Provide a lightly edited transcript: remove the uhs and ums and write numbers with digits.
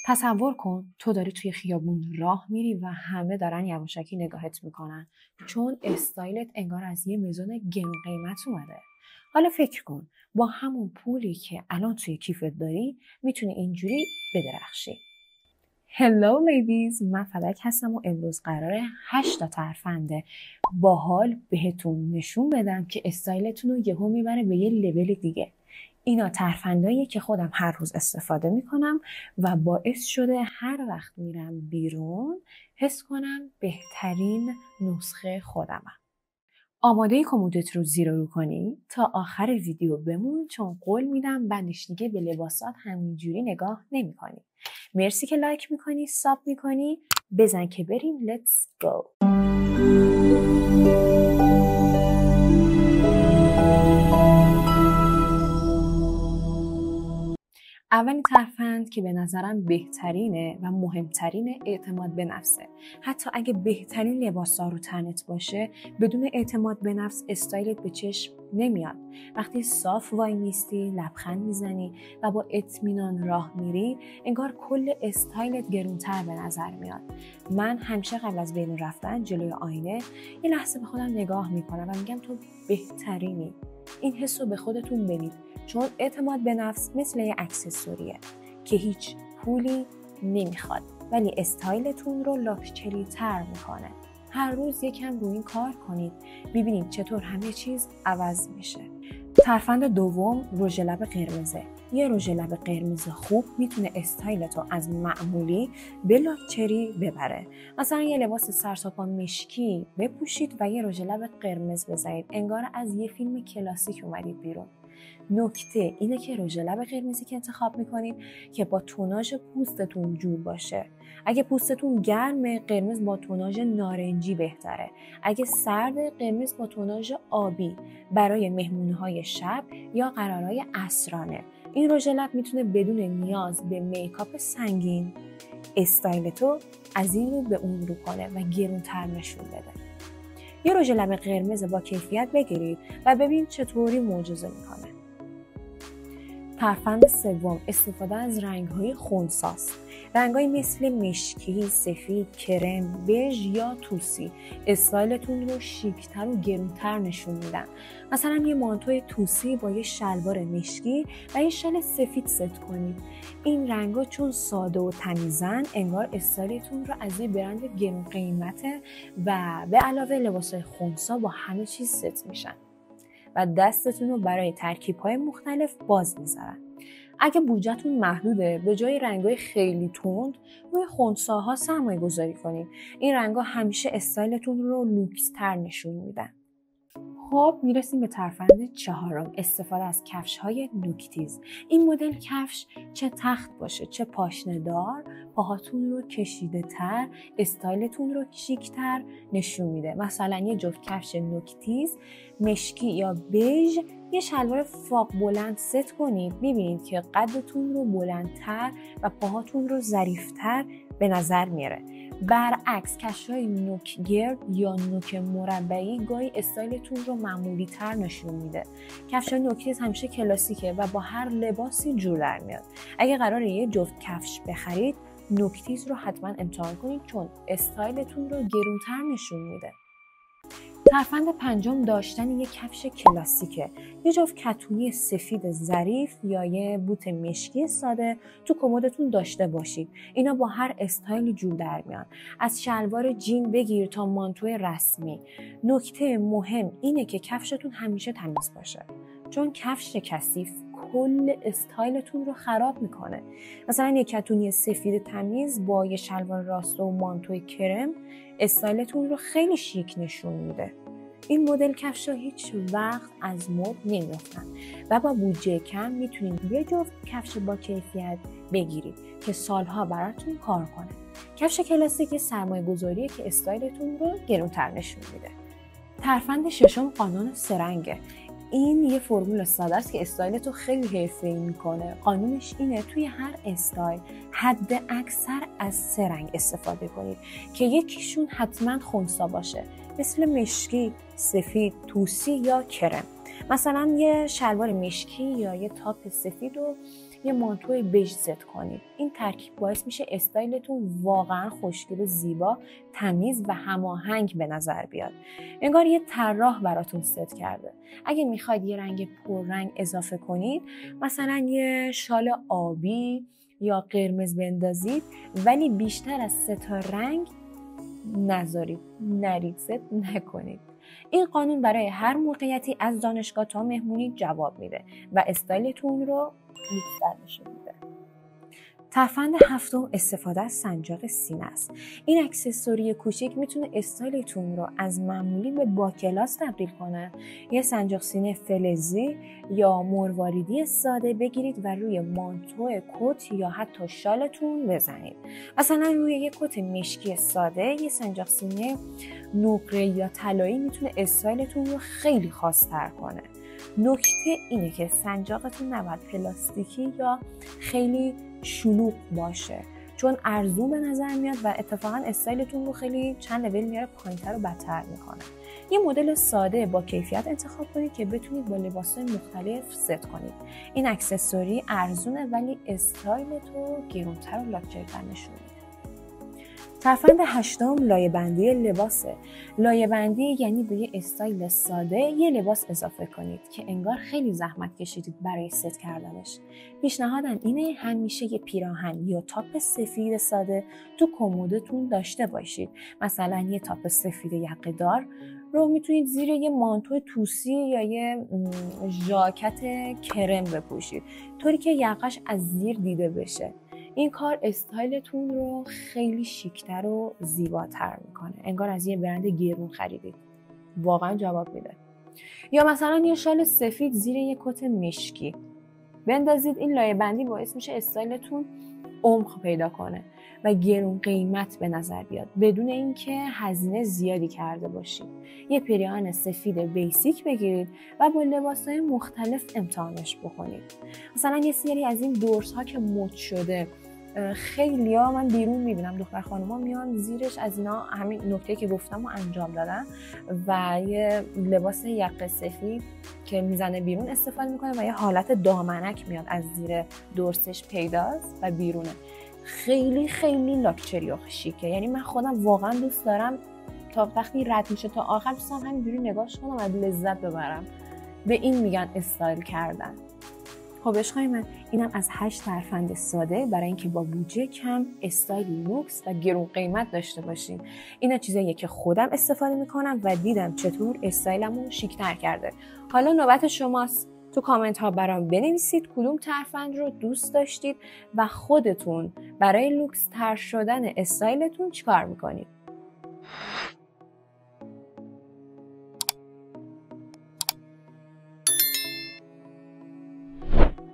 تصور کن تو داری توی خیابون راه میری و همه دارن یواشکی نگاهت میکنن چون استایلت انگار از یه مزون گرون قیمت اومده. حالا فکر کن با همون پولی که الان توی کیفت داری میتونی اینجوری بدرخشی. هلو لیدیز، من فلک هستم و امروز قراره 8 ترفند باحال بهتون نشون بدم که استایلتون رو یهو میبره به یه لول دیگه. اینا ترفنداییه که خودم هر روز استفاده میکنم و باعث شده هر وقت میرم بیرون حس کنم بهترین نسخه خودمم. آماده کمودت رو زیر رو کنی تا آخر ویدیو بمون چون قول میدم بعدش دیگه به لباسات همینجوری نگاه نمی کنی. مرسی که لایک میکنی، ساب میکنی، بزن که بریم. Let's go. اولین ترفند که به نظرم بهترینه و مهمترین اعتماد به نفسه. حتی اگه بهترین لباسا رو تنت باشه بدون اعتماد به نفس استایلت به چشم نمیاد. وقتی صاف وای میستی، لبخند میزنی و با اطمینان راه میری انگار کل استایلت گرونتر به نظر میاد. من همیشه قبل از بیرون رفتن جلوی آینه یه لحظه به خودم نگاه میکنم و میگم تو بهترینی. این حس رو به خودتون بدید چون اعتماد به نفس مثل یه اکسسوریه که هیچ پولی نمیخواد ولی استایلتون رو لاکچری تر میکنه. هر روز یکم روی این کار کنید ببینید چطور همه چیز عوض میشه. ترفند دوم رژ لب قرمزه. یه رژ لب قرمز خوب میتونه استایلتو از معمولی به لاکچری ببره. مثلا یه لباس سرتاپا مشکی بپوشید و یه رژ لب قرمز بزنید انگار از یه فیلم کلاسیک اومدید بیرون. نکته اینه که رژ لب قرمزی که انتخاب میکنید که با توناژ پوستتون جور باشه. اگه پوستتون گرمه قرمز با توناژ نارنجی بهتره. اگه سرد قرمز با توناژ آبی برای مهمونی‌های شب یا قرارهای عصرانه. این رژ لب میتونه بدون نیاز به میکاپ سنگین استایلتو از این رو به اون رو کنه و گرونتر نشون بده. یه رژ لب قرمز با کیفیت بگیرید و ببین چطوری معجزه میکنه. ترفند سوم استفاده از رنگ‌های خنثی‌ست. رنگ‌های مثل مشکی، سفید، کرم، بژ یا توسی استایلتون رو شیک‌تر و گرونتر نشون میدن. مثلا یه مانتوی توسی با یه شلوار مشکی و یه شال سفید ست کنید. این رنگ‌ها چون ساده و تمیزن انگار استایلتون رو از یه برند گرون قیمته و به علاوه لباسای خنثی با همه چیز ست میشن و دستتون رو برای ترکیب‌های مختلف باز میذارن. اگه بودجه‌تون محدوده به جای رنگ‌های خیلی تند روی خنثی‌ها سرمایه گذاری کنید. این رنگ‌ها همیشه استایلتون رو لوکس‌تر نشون میدن. خب میرسیم به ترفند چهارم، استفاده از کفش‌های نوک‌تیز. این مدل کفش چه تخت باشه چه پاشنه دار پاهاتون رو کشیده تر استایلتون رو شیک‌تر نشون میده. مثلا یه جفت کفش نوک‌تیز مشکی یا بژ یه شلوار فاق بلند ست کنید میبینید که قدتون رو بلندتر و پاهاتون رو ظریفتر به نظر میاره. برعکس کفش‌های نوک گرد یا نوک مربعی گاهی استایلتون رو معمولی تر نشون میده. کفش‌های نوک‌تیز همیشه کلاسیکه و با هر لباسی جور در میاد. اگه قراره یه جفت کفش بخرید نوک‌تیز رو حتما امتحان کنید چون استایلتون رو گرونتر نشون میده. ترفند پنجم داشتن یک کفش کلاسیکه. یه جفت کتونی سفید ظریف یا یه بوت مشکی ساده تو کمدتون داشته باشید. اینا با هر استایلی جور در میان. از شلوار جین بگیر تا مانتو رسمی. نکته مهم اینه که کفشتون همیشه تمیز باشه. چون کفش کثیف کل استایلتون رو خراب میکنه. مثلا یک کتونی سفید تمیز با یه شلوار راسته و مانتوی کرم استایلتون رو خیلی شیک نشون میده. این مدل کفش‌ها هیچ وقت از مد نمیافتن و با بودجه کم میتونید یه جفت کفش با کیفیت بگیرید که سالها براتون کار کنه. کفش کلاسیک سرمایه‌گذاریه که استایلتون رو گرونتر نشون میده. ترفند ششم قانون سرنگه. این یه فرمول ساده است که استایلتو خیلی حرفه‌ای میکنه. قانونش اینه توی هر استایل حد اکثر از 3 رنگ استفاده کنید که یکیشون حتما خنثی باشه مثل مشکی، سفید، توسی یا کرم. مثلا یه شلوار مشکی یا یه تاپ سفید رو یه مانتو بژ ست کنید. این ترکیب باعث میشه استایلتون واقعا خوشگل و زیبا، تمیز و هماهنگ به نظر بیاد. انگار یه طراح براتون ست کرده. اگه میخواید یه رنگ پررنگ اضافه کنید، مثلا یه شال آبی یا قرمز بندازید، ولی بیشتر از 3 تا رنگ نذارید، ست نکنید. این قانون برای هر موقعیتی از دانشگاه تا مهمونی جواب میده و استایلتون رو لوکس‌تر نشون میده. ترفند هفتم، استفاده از سنجاق سینه است. این اکسسوری کوچک میتونه استایلتون رو از معمولی به با کلاس تبدیل کنه. یه سنجاق سینه فلزی یا مرواریدی ساده بگیرید و روی مانتو، کت یا حتی شالتون بزنید. مثلا روی یه کت مشکی ساده یه سنجاق سینه نقره یا طلایی میتونه استایلتون رو خیلی خاص‌تر کنه. نکته اینه که سنجاقتون نباید پلاستیکی یا خیلی شلوغ باشه، چون ارزون به نظر میاد و اتفاقا استایلتون رو خیلی چند لول میاره پایین‌تر و بدتر میکنه. یه مدل ساده با کیفیت انتخاب کنید که بتونید با لباس‌های مختلف ست کنید. این اکسسوری ارزونه ولی استایلتو گرونتر و لاکچری‌تر نشون میده. ترفند هشتم، لایه بندی لباسه. لایه بندی یعنی به یه استایل ساده یه لباس اضافه کنید که انگار خیلی زحمت کشیدید برای ست کردنش. پیشنهادم اینه همیشه یه پیراهن یا تاپ سفید ساده تو کمدتون داشته باشید. مثلا یه تاپ سفید یقه‌دار رو میتونید زیر یه مانتو توسی یا یه ژاکت کرم بپوشید، طوری که یقه‌ش از زیر دیده بشه. این کار استایلتون رو خیلی شیکتر و زیباتر میکنه، انگار از یه برند گرون خریدید. واقعا جواب میده. یا مثلا یه شال سفید زیر یه کت مشکی بندازید. این لایه بندی باعث میشه استایلتون عمق پیدا کنه و گرون قیمت به نظر بیاد بدون اینکه هزینه زیادی کرده باشید. یه پیراهن سفید بیسیک بگیرید و با لباسهای مختلف امتحانش بکنید. مثلا یه سری از این دورس ها که مد شده، خیلیا من بیرون میبینم دختر خانوما میان زیرش از اینا همین نکته که گفتم رو انجام دادن و یه لباس یقه سفید که میزنه بیرون استفاده میکنه و یه حالت دامنک میاد از زیر دورسش پیداست و بیرونه. خیلی خیلی لاکچری و شیکه. یعنی من خودم واقعا دوست دارم تا وقتی رد میشه تا آخر دوست دارم همینجوری نگاهش کنم و لذت ببرم. به این میگن استایل کردن. خب عشقای من، اینم از 8 ترفند ساده برای اینکه با بودجه کم استایل لوکس و گرون قیمت داشته باشیم. اینا چیزاییه که خودم استفاده میکنم و دیدم چطور استایلمو شیک‌تر کرده. حالا نوبت شماست. تو کامنت ها برام بنویسید کدوم ترفند رو دوست داشتید و خودتون برای لوکس تر شدن استایلتون چیکار میکنید.